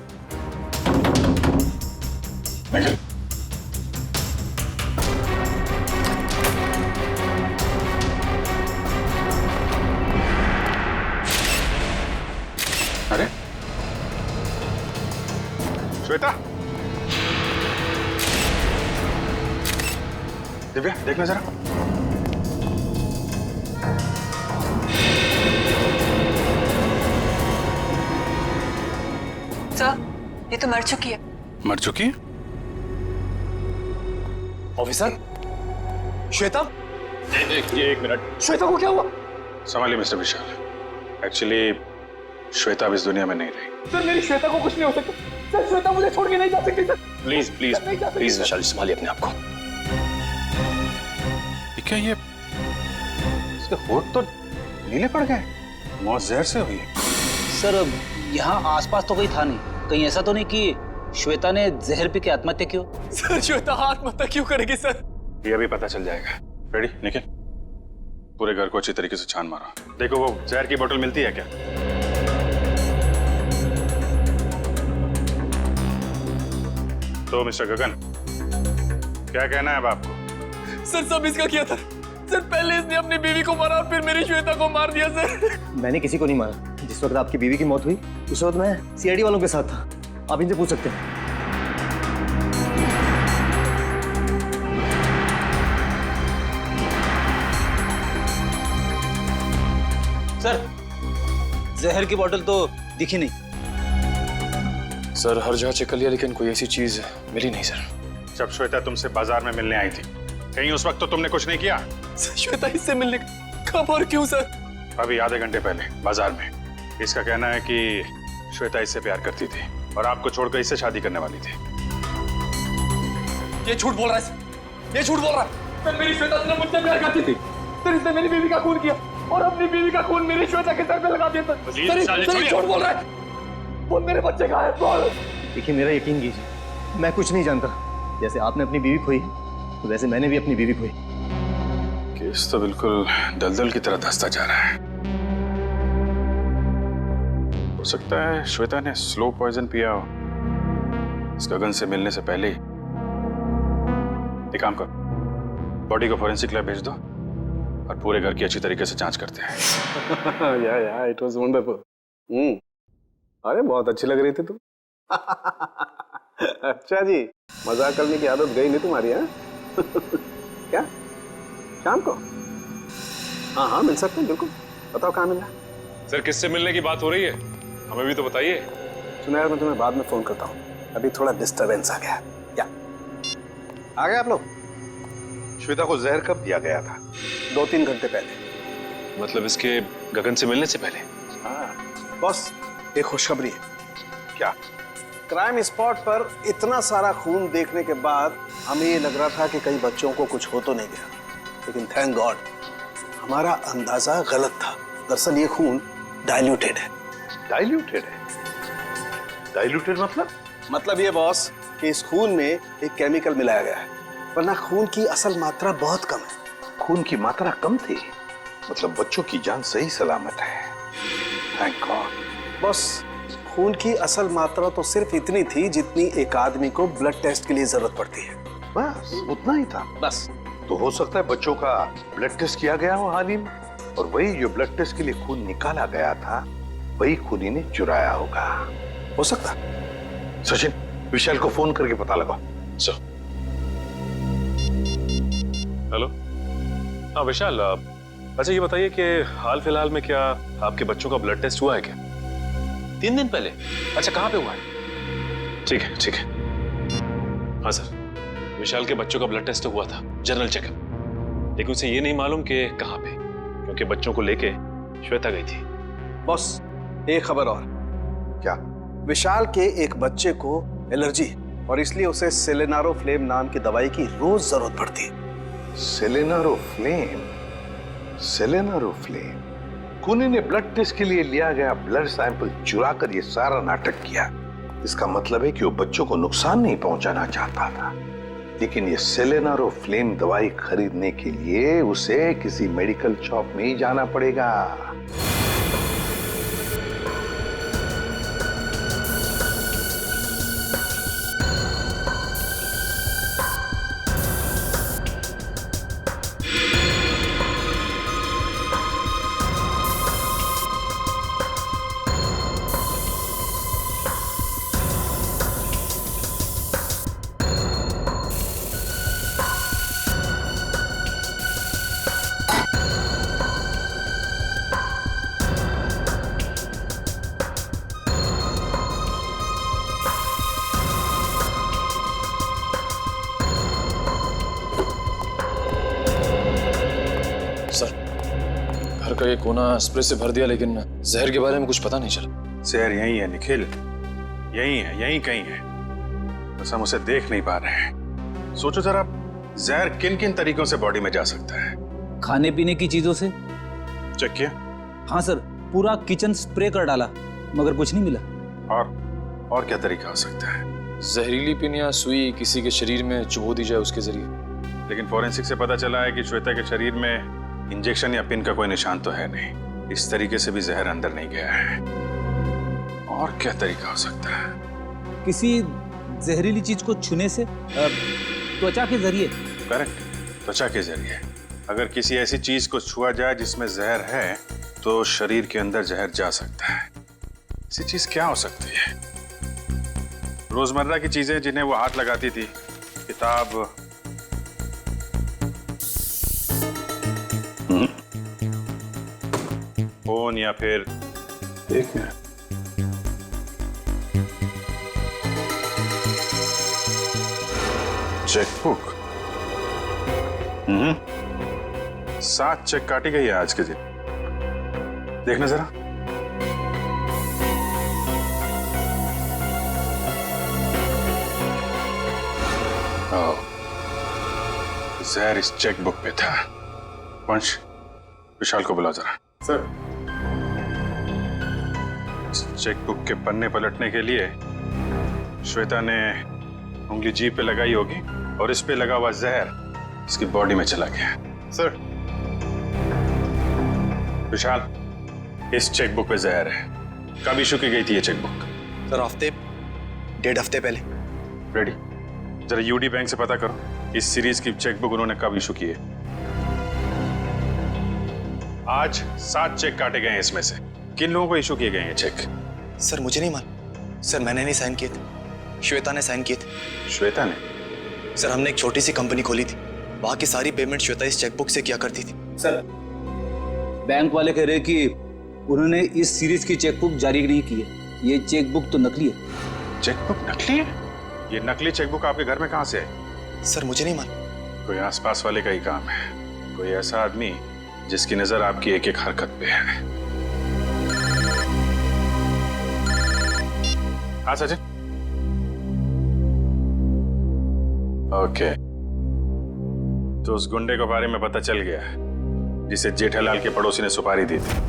अरे श्वेता, दिव्या देखना जरा। सर, ये तो मर चुकी है। मर चुकी है? ऑफिसर, श्वेता? एक मिनट। श्वेता को क्या हुआ? संभालिए मिस्टर विशाल। एक्चुअली श्वेता अब इस दुनिया में नहीं रही। सर मेरी श्वेता को कुछ नहीं हो सकता। सर श्वेता मुझे छोड़ के नहीं जा सकती सर। प्लीज प्लीज प्लीज विशाल, संभालिए अपने आप को। क्या ये इसके होठ तो नीले पड़ गए? मौत जहर से हुई है। सर यहाँ आसपास तो कोई था नहीं, कहीं ऐसा तो नहीं कि श्वेता ने जहर पी के आत्महत्या की हो? सर श्वेता आत्महत्या क्यों करेगी सर? ये अभी पता चल जाएगा। रेडी निखिल, पूरे घर को अच्छी तरीके से छान मारो। देखो वो जहर की बोतल मिलती है क्या? तो मिस्टर गगन, क्या कहना है अब आपको? सर सब इसका किया था। सर पहले इसने अपनी बीवी को मारा और फिर मेरी श्वेता को मार दिया सर। मैंने किसी को नहीं मारा। जिस वक्त आपकी बीवी की मौत हुई उस वक्त मैं सीआईडी वालों के साथ था। आप इनसे पूछ सकते हैं। सर जहर की बोतल तो दिखी नहीं। सर हर जगह चेक कर लिया लेकिन कोई ऐसी चीज मिली नहीं सर। जब श्वेता तुमसे बाजार में मिलने आई थी, कहीं उस वक्त तो तुमने कुछ नहीं किया? श्वेता इससे मिलने कब और क्यों सर? अभी आधे घंटे पहले बाजार में। इसका कहना है कि श्वेता इससे प्यार करती थी और आपको छोड़कर इससे शादी करने वाली थी। ये झूठ बोल रहा है सर। ये झूठ बोल रहा है। सर मेरी श्वेता से मुझसे प्यार करती थी। सर इसने मेरी बीवी का खून किया और अपनी बीवी का खून मेरी श्वेता के सर पे लगा दिया सर। सर झूठ बोल रहा है। बोल मेरे बच्चे कहाँ हैं? बोल। देखिए मेरा यकीन कीजिए, मैं कुछ नहीं जानता। जैसे आपने अपनी बीवी खोई वैसे मैंने भी अपनी बीवी खोई। केस तो बिल्कुल दलदल की तरह धंसता जा रहा है। हो सकता है श्वेता ने स्लो पॉइजन पिया हो इस गगन से मिलने से पहले ही। एक काम करो, बॉडी को फोरेंसिक लैब भेज दो और पूरे घर की अच्छी तरीके से जांच करते हैं। या इट वाज वंडरफुल। अरे बहुत अच्छी लग रही थी तुम। अच्छा जी, मजाक करने की आदत गई नहीं तुम्हारी? है क्या शाम को? हाँ हाँ मिल सकते हैं बिल्कुल। बताओ कहाँ मिलना? सर किससे मिलने की बात हो रही है, हमें भी तो बताइए। सुनो यार, मैं तुम्हें बाद में फोन करता हूँ, अभी थोड़ा डिस्टरबेंस आ गया। क्या आ गए आप लोग? श्वेता को जहर कब दिया गया था? 2-3 घंटे पहले। मतलब इसके गगन से मिलने से पहले? हाँ बॉस, एक खुशखबरी है। क्या? क्राइम स्पॉट पर इतना सारा खून देखने के बाद हमें ये लग रहा था कि कई बच्चों को कुछ हो तो नहीं गया, लेकिन थैंक गॉड हमारा अंदाजा गलत था। दरअसल ये खून डाइल्यूटेड है। डाइल्यूटेड है? डाइल्यूटेड मतलब ये बॉस कि इस खून में एक केमिकल मिलाया गया है, वरना खून की असल मात्रा बहुत कम है। खून की मात्रा कम थी, मतलब बच्चों की जान सही सलामत है। Thank God. बॉस खून की असल मात्रा तो सिर्फ इतनी थी जितनी एक आदमी को ब्लड टेस्ट के लिए जरूरत पड़ती है। बस उतना ही था। बस तो हो सकता है बच्चों का ब्लड टेस्ट किया गया हो हाल ही में, और वही जो ब्लड टेस्ट के लिए खून निकाला गया था वही खूनी ने चुराया होगा। हो सकता। सचिन, विशाल को फोन करके पता लगाओ। सर। हेलो। हाँ विशाल, अच्छा ये बताइए कि हाल फिलहाल में क्या आपके बच्चों का ब्लड टेस्ट हुआ है क्या? 3 दिन पहले? अच्छा, कहाँ पे हुआ है? ठीक है ठीक है। हाँ सर, विशाल के बच्चों का ब्लड टेस्ट हुआ था, जनरल चेकअप, लेकिन उसे ये नहीं मालूम कि कहाँ पे, क्योंकि बच्चों को लेके श्वेता गई थी। बॉस एक खबर और। क्या? विशाल के एक बच्चे को एलर्जी है और इसलिए उसे सेलेनारोफ्लेम नाम की दवाई की रोज जरूरत पड़ती है। सेलेनारोफ्लेम? सेलेनारोफ्लेम? खूनी ने ब्लड टेस्ट के लिए लिया गया ब्लड सैंपल चुरा कर ये सारा नाटक किया। इसका मतलब है कि वो बच्चों को नुकसान नहीं पहुंचाना चाहता था, लेकिन ये सेलेनारोफ्लेम दवाई खरीदने के लिए उसे किसी मेडिकल शॉप में ही जाना पड़ेगा। का ये कोना स्प्रे से भर दिया, लेकिन जहर के बारे में कुछ पता नहीं चला। जहर यही है निखिल, यही है, यही कहीं है, बस हम उसे देख नहीं पा रहे हैं। सोचो जरा, जहर किन किन तरीकों से बॉडी में जा सकता है? खाने पीने की चीजों से। चेक किया? हाँ सर, पूरा किचन स्प्रे कर डाला मगर कुछ नहीं मिला। और क्या तरीका हो सकता है? जहरीली पिन या सुई किसी के शरीर में चुभो दी जाए उसके जरिए। लेकिन फॉरेंसिक से पता चला है कि श्वेता के शरीर में इंजेक्शन या पिन का कोई निशान तो है नहीं। इस तरीके से भी जहर अंदर नहीं गया है। और क्या तरीका हो सकता है? किसी जहरीली चीज को छूने से, त्वचा के जरिए। करेक्ट, त्वचा के जरिए। अगर किसी ऐसी चीज को छुआ जाए जिसमें जहर है तो शरीर के अंदर जहर जा सकता है। ऐसी चीज क्या हो सकती है? रोजमर्रा की चीजें जिन्हें वो हाथ लगाती थी, किताब, फोन, या फिर एक मिनट, चेकबुक। 7 चेक काटी गई है आज के दिन। देखना जरा। जहर इस चेकबुक पे था। वंश, विशाल को बुला जरा। सर। इस चेकबुक के पन्ने पलटने के लिए श्वेता ने उंगली जीभ पे लगाई होगी और इस पे लगा हुआ जहर इसकी बॉडी में चला गया। सर। विशाल, इस चेकबुक पे जहर है। कब इशू की गई थी ये चेकबुक? सर हफ्ते, 1.5 हफ्ते पहले। रेडी, जरा यूडी बैंक से पता करो इस सीरीज की चेकबुक उन्होंने कब इशू की है। आज 7 चेक काटे गए हैं, इसमें से किन लोगों को इशू किए गए हैं चेक? सर मुझे नहीं मालूम। सर मैंने नहीं साइन किए थे, श्वेता ने साइन किए थे। श्वेता ने? सर हमने एक छोटी सी कंपनी खोली थी, वहां की सारी पेमेंट श्वेता इस चेकबुक से किया करती थी। सर बैंक वाले कह रहे हैं कि उन्होंने इस सीरीज की चेकबुक जारी नहीं की है। ये चेकबुक तो नकली है। चेकबुक नकली है? ये नकली चेकबुक आपके घर में कहां से आई? सर मुझे नहीं मालूम। कोई आसपास वाले का ही काम है। कोई ऐसा आदमी जिसकी नजर आपकी एक एक हरकत पे है। हाँ सचिन। ओके, तो उस गुंडे के बारे में पता चल गया जिसे जेठालाल के पड़ोसी ने सुपारी दी थी।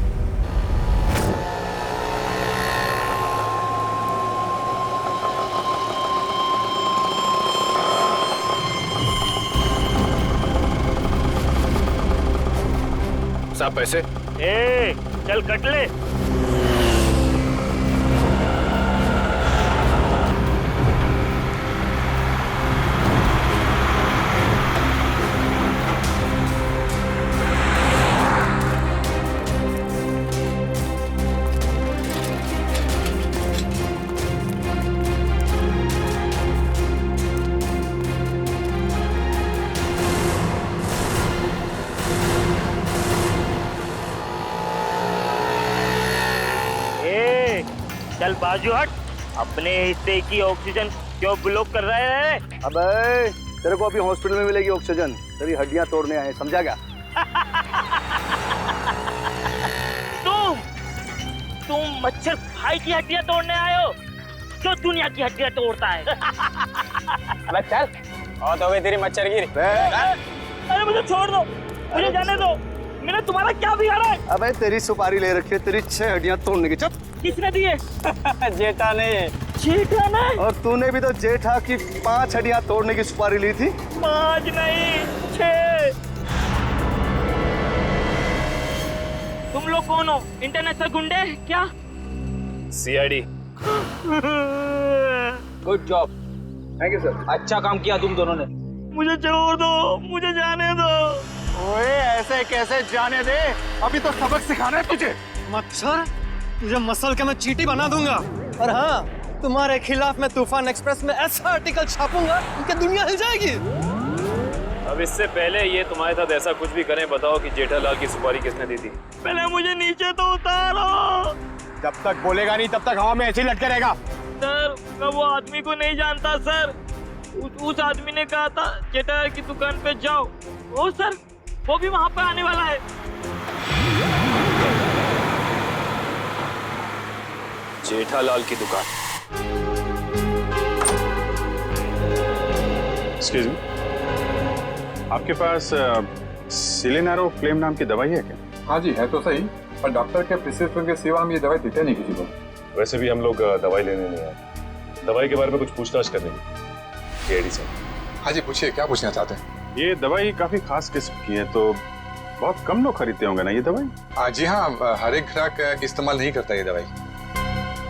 साहब पैसे। ए, चल कट ले। चल बाजू हट। अपने हिस्से की ऑक्सीजन क्यों ब्लॉक कर रहे हैं? अबे तेरे को अभी हॉस्पिटल में मिलेगी ऑक्सीजन, तेरी हड्डियां तोड़ने आए, समझा क्या? तुम मच्छर भाई की हड्डियां तोड़ने आए हो जो दुनिया की हड्डियां तोड़ता है। अबे चल, और तो गई तेरी मच्छरगिरी। अरे मुझे छोड़ दो, मुझे जाने दो। मैंने तुम्हारा क्या बिगाड़ा है? अबे तेरी सुपारी ले रखी है, तेरी 6 हड्डियां तोड़ने की। चुप। किसने दी है? जेठा ने। जेठा ने? और तूने भी तो जेठा की 5 हड्डियां तोड़ने की सुपारी ली थी। 5 नहीं 6। तुम लोग कौन हो? इंटरनेशनल गुंडे क्या? CID. Good job, thank you sir. अच्छा काम किया तुम दोनों ने। मुझे छोड़ दो, मुझे जाने दो। ओए ऐसे कैसे जाने दे, अभी तो सबक सिखाना है तुझे। मच्छर, तुझे मसल के मैं चींटी बना दूंगा। और हाँ, तुम्हारे खिलाफ मैं तूफान एक्सप्रेस में ऐसा आर्टिकल छापूंगा कि दुनिया हिल जाएगी। अब इससे पहले ये तुम्हारे साथ ऐसा कुछ भी करें, बताओ कि जेठालाल की सुपारी किसने दी थी? पहले मुझे नीचे तो उतारो। जब तक बोलेगा नहीं तब तक हवा में ऐसे ही लटके रहेगा। सर, मैं वो आदमी को नहीं जानता सर। उस आदमी ने कहा था जेठालाल की दुकान पे जाओ। ओ सर, वो भी वहाँ पे आने वाला है। जेठालाल की दुकान। एक्सक्यूज मी, आपके पास सिलेनारो फ्लेम नाम की दवाई है क्या? हाँ जी है तो सही, पर डॉक्टर के प्रिस्क्रिप्शन के सिवा हम ये दवाई देते नहीं किसी को। वैसे भी हम लोग दवाई लेने नहीं आए, दवाई के बारे में कुछ पूछताछ करने की। सीआईडी से। हाँ जी पूछिए, क्या पूछना चाहते हैं? ये दवाई काफी खास किस्म की है, तो बहुत कम लोग खरीदते होंगे ना ये दवाई? जी हाँ, हर एक ग्राहक इस्तेमाल नहीं करता ये दवाई।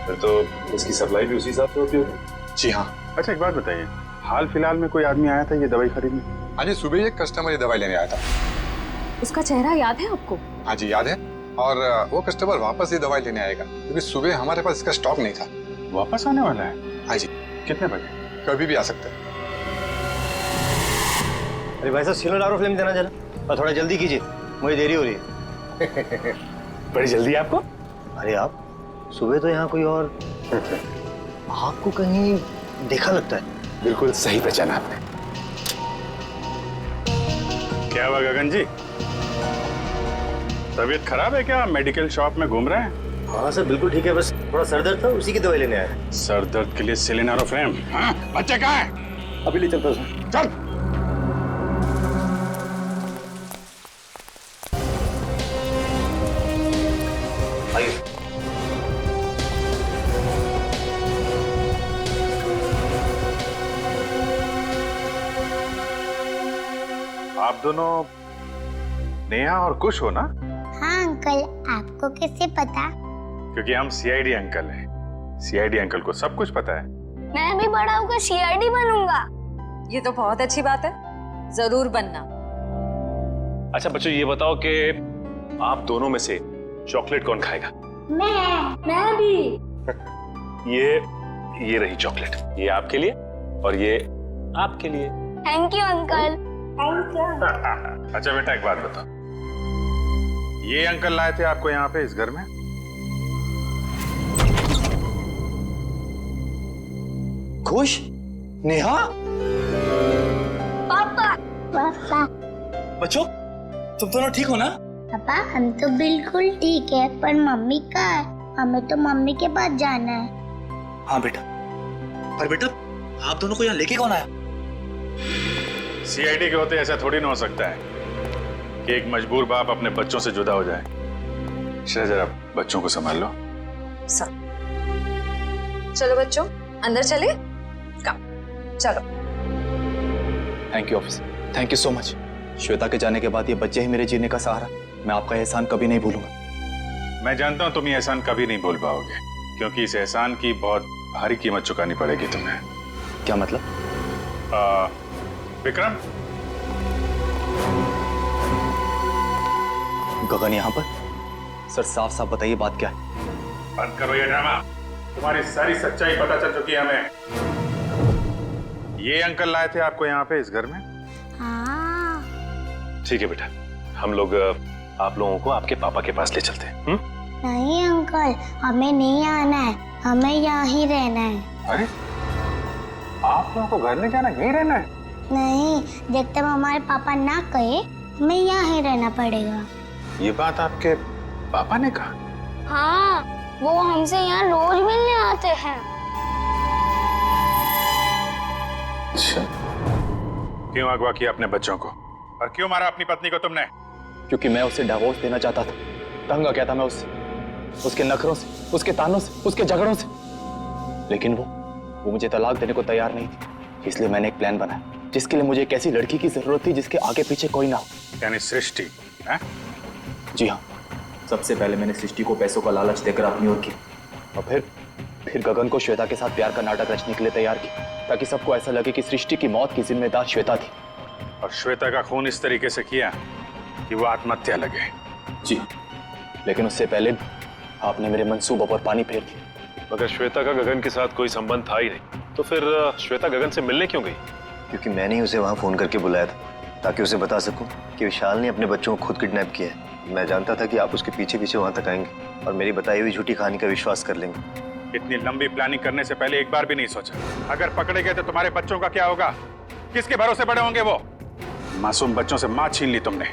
फिर तो इसकी सप्लाई भी उसी हिसाब से होती होगी। जी हाँ। अच्छा एक बात बताइए, हाल फिलहाल में कोई आदमी आया था ये दवाई खरीदने? हाँ जी, सुबह एक कस्टमर ये दवाई लेने आया था। उसका चेहरा याद है आपको? हाँ जी याद है, और वो कस्टमर वापस ये दवाई लेने आएगा क्योंकि सुबह हमारे पास इसका स्टॉक नहीं था। वापस आने वाला है? हाँ जी। कितने बजे? कभी भी आ सकते हैं। अरे भाई साहब, सिलेनारो फ्लेम देना जरा, और थोड़ा जल्दी कीजिए, मुझे देरी हो रही है। बड़ी जल्दी है आपको? अरे आप सुबह तो यहाँ कोई और आपको कहीं देखा लगता है। बिल्कुल सही पहचाना आपने। क्या हुआ गगन जी, तबीयत खराब है क्या? मेडिकल शॉप में घूम रहे हैं? हाँ सर बिल्कुल ठीक है, बस थोड़ा सर दर्द था, उसी की दवाई लेने आया। सर दर्द के लिए सिलेनारो फ्लेम? हाँ, बच्चे कहाँ हैं? अभी ले चलता हूँ सर। चल। आइए। आप दोनों नेहा और कुश हो ना? हाँ अंकल, आपको कैसे पता? क्योंकि हम सीआईडी अंकल हैं। सीआईडी अंकल को सब कुछ पता है। मैं भी बड़ा होकर सीआईडी बनूंगा। ये तो बहुत अच्छी बात है, जरूर बनना। अच्छा बच्चों, ये बताओ कि आप दोनों में से चॉकलेट कौन खाएगा? मैं भी। ये रही चॉकलेट, ये आपके लिए और ये आपके लिए। Thank you uncle. Thank you. अच्छा बेटा एक बात बताओ, ये अंकल लाए थे आपको यहाँ पे इस घर में? खुश? नेहा? पापा। पापा। बच्चों तुम दोनों ठीक हो ना? पापा हम तो बिल्कुल ठीक है, पर मम्मी कहाँ है? हमें तो मम्मी के पास जाना है। हाँ बेटा, पर बेटा आप दोनों को यहाँ लेके कौन आया? सीआईडी के होते ऐसा थोड़ी ना हो सकता है कि एक मजबूर बाप अपने बच्चों से जुदा हो जाए। जरा बच्चों को संभाल लो। चलो बच्चों अंदर चले। चलो। Thank you officer, thank you so much. Shweta के जाने के बाद ये बच्चे ही मेरे जीने का सहारा। मैं आपका एहसान कभी नहीं भूलूंगा। मैं जानता हूं तुम ये एहसान कभी नहीं भूल पाओगे, क्योंकि इस एहसान की बहुत भारी कीमत चुकानी पड़ेगी तुम्हें। क्या मतलब? विक्रम, गगन यहाँ पर? सर साफ साफ बताइए बात क्या है? बंद करो ये ड्रामा। तुम्हारी सारी सच्चाई पता चल चुकी है हमें। ये अंकल लाए थे आपको यहाँ पे इस घर में? हाँ। ठीक है बेटा, हम लोग आप लोगों को आपके पापा के पास ले चलते हैं। नहीं अंकल, हमें नहीं आना है, हमें यहाँ ही रहना है। अरे आप लोगों को घर नहीं जाना, यहीं रहना है? नहीं, जब तक हमारे पापा ना कहे हमें यहाँ ही रहना पड़ेगा। ये बात आपके पापा ने कहा? हाँ, वो हमसे यहाँ रोज मिलने आते हैं। अच्छा, क्यों अगवा किया अपने बच्चों को और क्यों मारा अपनी पत्नी को तुमने? क्योंकि मैं उसे डिवोर्स देना चाहता था। तंग आ गया था मैं उससे, उसके नखरों से, उसके तानों से, उसके झगड़ों से। लेकिन वो मुझे तलाक देने को तैयार नहीं थी। इसलिए मैंने एक प्लान बनाया जिसके लिए मुझे एक ऐसी लड़की की जरूरत थी जिसके आगे पीछे कोई ना हो। यानी सृष्टि है? जी हाँ, सबसे पहले मैंने सृष्टि को पैसों का लालच देकर अपनी ओर किया और फिर गगन को श्वेता के साथ प्यार का नाटक रचने के लिए तैयार किया, ताकि सबको ऐसा लगे कि सृष्टि की मौत की जिम्मेदार श्वेता थी। और श्वेता का खून इस तरीके से किया कि वो आत्महत्या लगे। जी, लेकिन उससे पहले आपने मेरे मंसूबों पर पानी फेर दिया। मगर श्वेता का गगन के साथ कोई संबंध था ही नहीं, तो फिर श्वेता गगन से मिलने क्यों गई? क्योंकि मैंने ही उसे वहां फोन करके बुलाया था, ताकि उसे बता सकूं कि विशाल ने अपने बच्चों को खुद किडनैप किया है। मैं जानता था कि आप उसके पीछे पीछे वहां तक आएंगे और मेरी बताई हुई झूठी कहानी का विश्वास कर लेंगे। इतनी लंबी प्लानिंग करने से पहले एक बार भी नहीं सोचा, अगर पकड़े गए तो तुम्हारे बच्चों का क्या होगा? किसके भरोसे बड़े होंगे वो? मासूम बच्चों से मां छीन ली तुमने।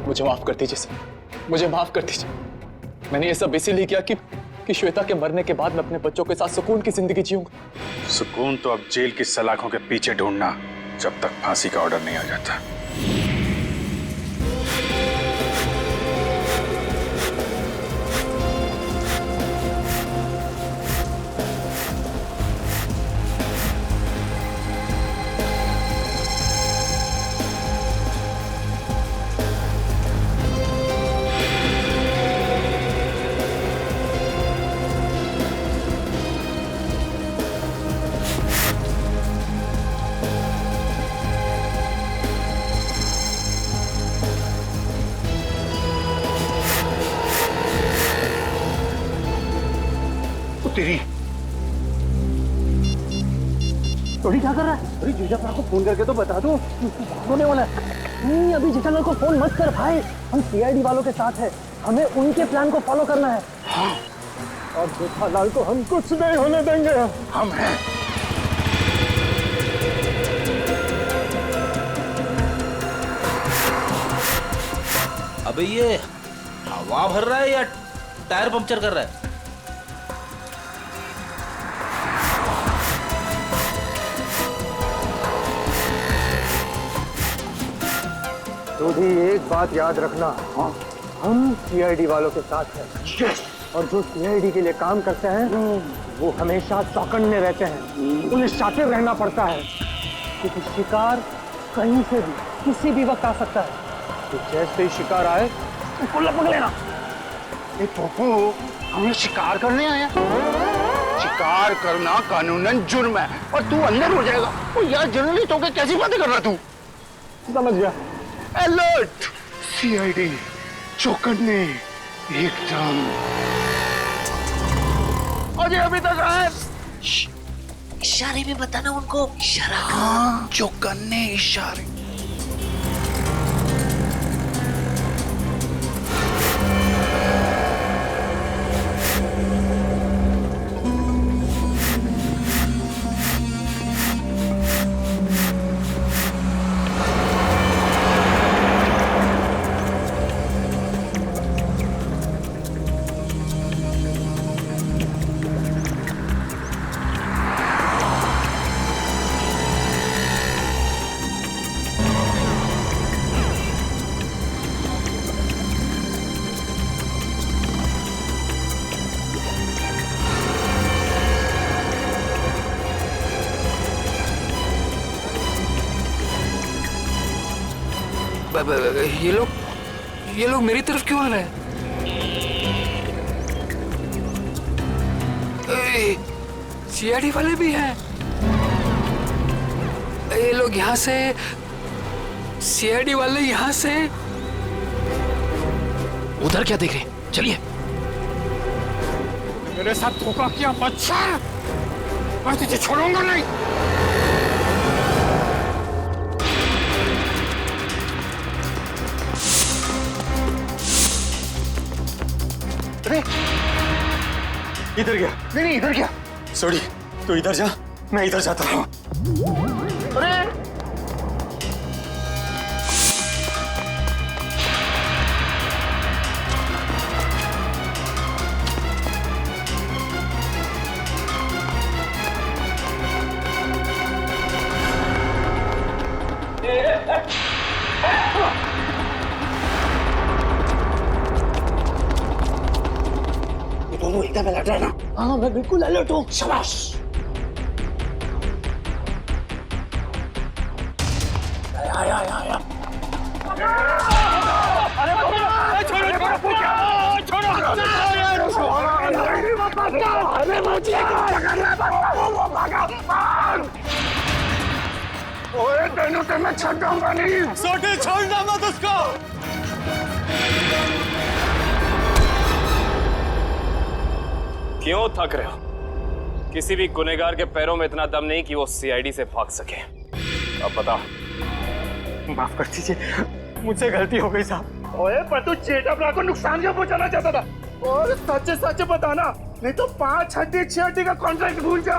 मुझे माफ कर दीजिए सर, मुझे माफ कर दीजिए। मैंने ये सब इसीलिए किया कि श्वेता के मरने के बाद मैं अपने बच्चों के साथ सुकून की जिंदगी जीऊंगा। सुकून तो अब जेल की सलाखों के पीछे ढूंढना, जब तक फांसी का ऑर्डर नहीं आ जाता। तेरी थोड़ी क्या कर रहा है? अरे जीजालाल को फोन करके तो बता दो, होने वाला है। नहीं, अभी जीजालाल को फोन मत कर भाई, हम सीआईडी वालों के साथ हैं, हमें उनके प्लान को फॉलो करना है। हाँ। और जेठालाल को हम कुछ नहीं होने देंगे। हम हैं। अबे ये हवा भर रहा है या टायर पंक्चर कर रहा है? तो भी एक बात याद रखना, हम सीआईडी वालों के साथ हैं। और जो सीआईडी के लिए काम करते हैं वो हमेशा चौकन्ने रहते हैं, उन्हें शातिर रहना पड़ता है, क्योंकि शिकार कहीं से भी किसी भी वक्त आ सकता है। तो जैसे ही शिकार आए उसको लपक लेना। पप्पू, हमें शिकार करने आया? शिकार करना कानूनन जुर्म है और तू अंदर हो जाएगा। ओ यार, जर्नलिस्ट होकर कैसी बातें कर रहा तू? समझ गया। अलर्ट, सीआईडी, चौकन्ने, एकदम। अजय अभी तक आए? इशारे में बताना उनको, इशारा। हाँ, चौकन्ने इशारे। ये लोग मेरी तरफ क्यों आ रहे हैं? सीआईडी वाले भी हैं। ये लोग यहाँ से, सीआईडी वाले यहाँ से। उधर क्या देख रहे हैं? चलिए। मेरे साथ धोखा किया बच्चा, मैं तुझे छोड़ूंगा नहीं। अरे इधर गया। नहीं इधर गया। सॉरी, तू इधर जा, मैं इधर जाता हूँ। अरे दोनों एकदम अलर्ट रहना। हाँ मैं बिल्कुल अलर्ट हूँ। शाबाश। आया। अरे छोड़ो ओए तेनू तो मैं छोड़ूंगा नहीं। सोटे छोड़ना मत उसको। क्यों थक रहे हो? किसी भी गुनहगार के पैरों में इतना दम नहीं कि वो सीआईडी से भाग सके। अब बता। माफ कर दीजिए, मुझसे गलती हो गई साहब। ओए पर तू जेठा भरा को नुकसान क्यों पहुंचाना चाहता था? और सच बताना, नहीं तो 5 हड्डी 6 हड्डी का कॉन्ट्रैक्ट भूल जा।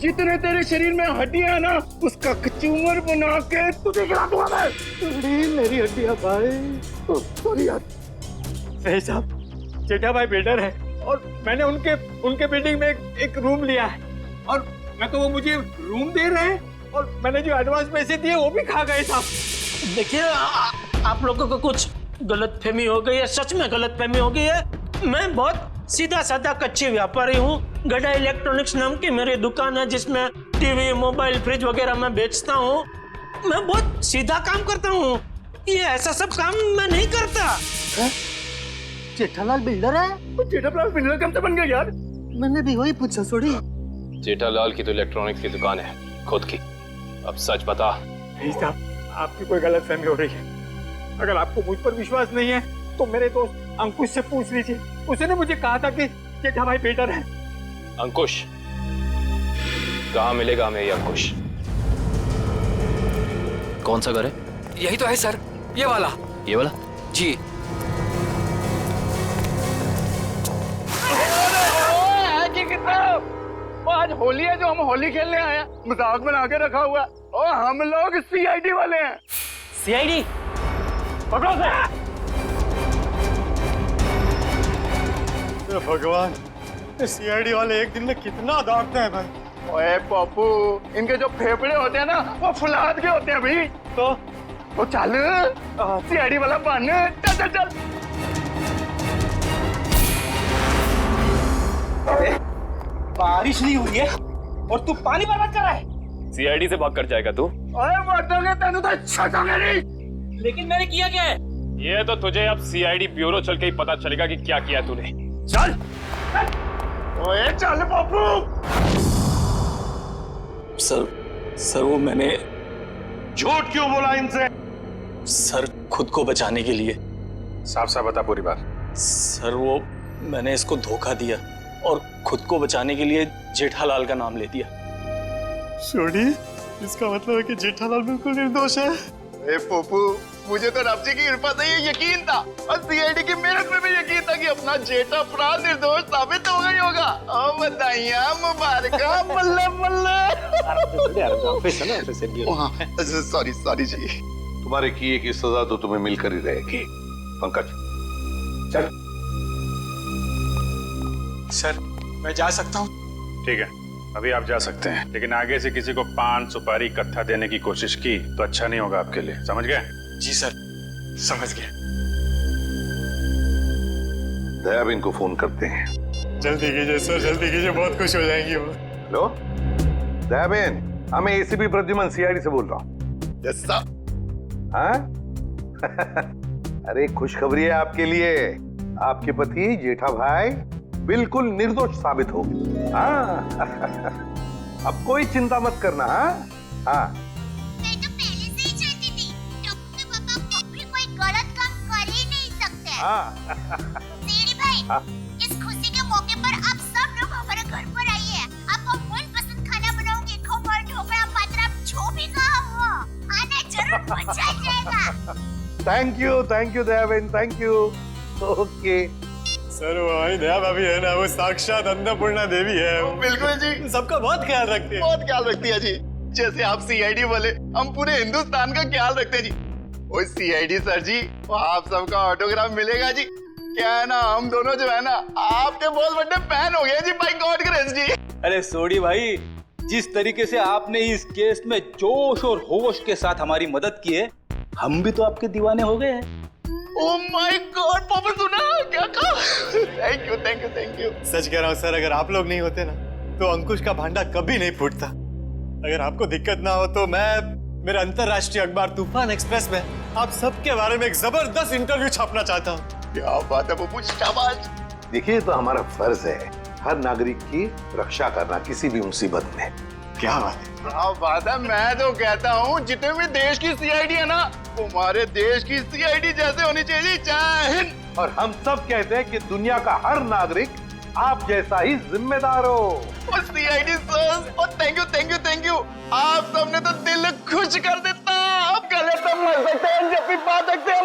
जितने तेरे शरीर में हड्डियां ना, उसका कचूमर बना के तुझे खिला दूंगा मैं। मेरी हड्डियां भाई। सॉरी यार। सही साहब, जेठा भाई बिल्डर है और मैंने उनके बिल्डिंग में एक रूम लिया है और मैं तो वो मुझे रूम दे रहे हैं और मैंने जो एडवांस पैसे दिए वो भी खा गए साहब। देखिए आप लोगों को कुछ गलतफहमी हो गई है, सच में गलतफहमी हो गई है। मैं बहुत सीधा साधा कच्चे व्यापारी हूँ। गड़ा इलेक्ट्रॉनिक्स नाम की मेरी दुकान है जिसमें टीवी, मोबाइल, फ्रिज वगैरह मैं बेचता हूँ। मैं बहुत सीधा काम करता हूँ, ये ऐसा सब काम मैं नहीं करता। जेठालाल बिल्डर है? जेठालाल बिल्डर कब से बन गया यार? मैंने भी वही पूछा। सॉरी। जेठालाल की तो इलेक्ट्रॉनिक्स की दुकान है खुद की। अब सच बता। नहीं साहब, आपकी कोई गलतफहमी हो रही है। अगर आपको मुझ पर विश्वास नहीं है तो मेरे दोस्त अंकुश से पूछ लीजिए। उसने मुझे कहा था कि जेठा भाई बेटर है। अंकुश? कहाँ मिलेगा हमें ये अंकुश? कौन सा घर है? यही तो है सर, ये वाला। ये वाला? जी। आज होली है जो हम होली खेलने आए हैं, मजाक बना के रखा हुआ है। और हम लोग सीआईडी वाले हैं। सीआईडी? पकड़ो से। भगवान, सीआईडी वाले एक दिन में कितना दौड़ते हैं भाई। ओए पप्पू, इनके जो फेफड़े होते हैं ना वो फुलाद के होते हैं भाई। तो चल सीआईडी वाला बन। चल। बारिश नहीं हुई है और तू पानी बर्बाद कर रहा है। सीआईडी से भाग कर जाएगा तू? ओए मर्दोगे तेनू तो छटोगे नहीं। लेकिन मैंने किया क्या है? ये तो तुझे अब सीआईडी ब्यूरो चल के ही पता चलेगा कि क्या किया तूने। चल। ओए चल पप्पू। सर वो मैंने झूठ क्यों बोला इनसे? सर खुद को बचाने के लिए। साफ साफ बता पूरी बात। सर वो मैंने इसको धोखा दिया और खुद को बचाने के लिए जेठालाल का नाम ले दिया। छोड़ी, इसका मतलब है कि जेठालाल बिल्कुल निर्दोष है। ए पप्पू, मुझे तो रब जी की कृपा से ये यकीन था और सीआईडी की मेहनत में भी यकीन था कि अपना जेठा भरा निर्दोष साबित हो गई होगा। ओ बधाइयां मुबारका। बल्ले सॉरी जी। तुम्हारे किए की सजा तो तुम्हें मिलकर ही रहेगी। पंकज चल। सर मैं जा सकता हूँ? ठीक है, अभी आप जा सकते हैं, लेकिन आगे से किसी को पान सुपारी कत्था देने की कोशिश की तो अच्छा नहीं होगा आपके लिए। समझ गए? जी सर, समझ गए। दयाबेन को फोन करते हैं। जल्दी कीजिए सर, जल्दी कीजिए, बहुत खुश हो जाएंगी वो। हेलो दयाबेन, मैं एसीपी प्रद्युमन सीआईडी से बोल रहा हूँ। Yes sir. हाँ? अरे खुशखबरी है आपके लिए, आपके पति जेठा भाई बिल्कुल निर्दोष साबित हो गए। हाँ अब कोई चिंता मत करना। हाँ मैं तो पहले से ही जानती थी टप्पू के पापा कभी कोई गलत काम कर ही नहीं सकते। सीडी भाई, इस खुशी के मौके पर आप सब लोग हमारे घर पर आइए। आपको मनपसंद खाना बनाऊंगी, खमण, ढोकला, पात्रा, जो भी कहा वो आना जरूर, मजा आ जाएगा। थैंक यू दया बहन, थैंक यू। ओके सर वो हमारी दया भाभी है ना, वो साक्षात अन्नपूर्णा देवी है। बिल्कुल जी, सबका बहुत ख्याल रखती है। बहुत ख्याल रखती है जी। जैसे आप सीआईडी वाले, हम पूरे हिंदुस्तान का ख्याल रखते हैं जी। ओ सीआईडी सर जी, आप सबका ऑटोग्राफ मिलेगा जी। क्या है ना, हम दोनों जो है ना आपके बहुत बड़े फैन हो गए जी, बाय गॉड ग्रेस जी। अरे सोडी भाई, जिस तरीके से आपने इस केस में जोश और होश के साथ हमारी मदद की है, हम भी तो आपके दीवाने हो गए हैं। ओह माय गॉड, पापा सुना क्या कहा? Thank you thank you thank you. सच कह रहा हूँ सर, अगर आप लोग नहीं होते ना तो अंकुश का भांडा कभी नहीं फूटता। अगर आपको दिक्कत ना हो तो मैं मेरे अंतरराष्ट्रीय अखबार तूफान एक्सप्रेस में आप सबके बारे में एक जबरदस्त इंटरव्यू छापना चाहता हूँ। क्या बात है बबू, शाबाश। देखिए तो हमारा फर्ज है हर नागरिक की रक्षा करना किसी भी मुसीबत में। क्या बात है, क्या बात है। मैं तो कहता हूँ जितने भी देश की सीआईडी है ना, हमारे देश की सीआईडी जैसे होनी चाहिए। जय हिंद। और हम सब कहते हैं कि दुनिया का हर नागरिक आप जैसा ही जिम्मेदार हो। CID sir, thank you thank you thank you. आप सबने तो दिल खुश कर देता। आप गले तो मर सकते हैं जब भी बात सकते हैं।